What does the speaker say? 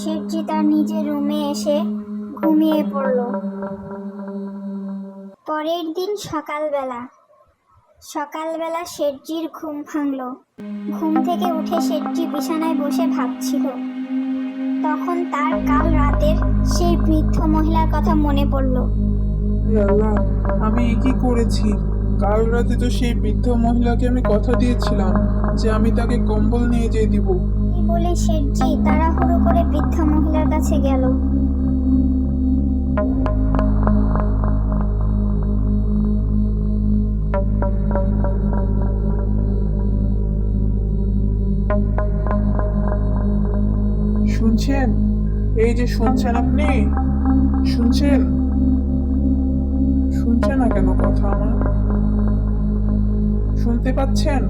শেঠজি তার নিজের রুমে এসে ঘুমিয়ে পড়ল। পরের দিন সকালবেলা শেঠজির ঘুম ভাঙল। ঘুম থেকে উঠে শেঠজি বিছানায় বসে ভাবছিল। তখন তার কাল রাতের সেই বৃদ্ধ মহিলার কথা মনে পড়ল। হে আল্লাহ, আমি এ কি করেছি? কাল রাতে তো সেই বৃদ্ধ মহিলাকে আমি কথা দিয়েছিলাম যে আমি তাকে কম্বল নিয়ে যেয়ে দিব। এই বলে শেঠজি তাড়াহুড়ো করে বৃদ্ধা মহিলার কাছে গেল। শুনছেন? এই যে শুনছেন, আপনি শুনছেন? শুনছেন না কেন কথা আমার? শুনতে পাচ্ছেন?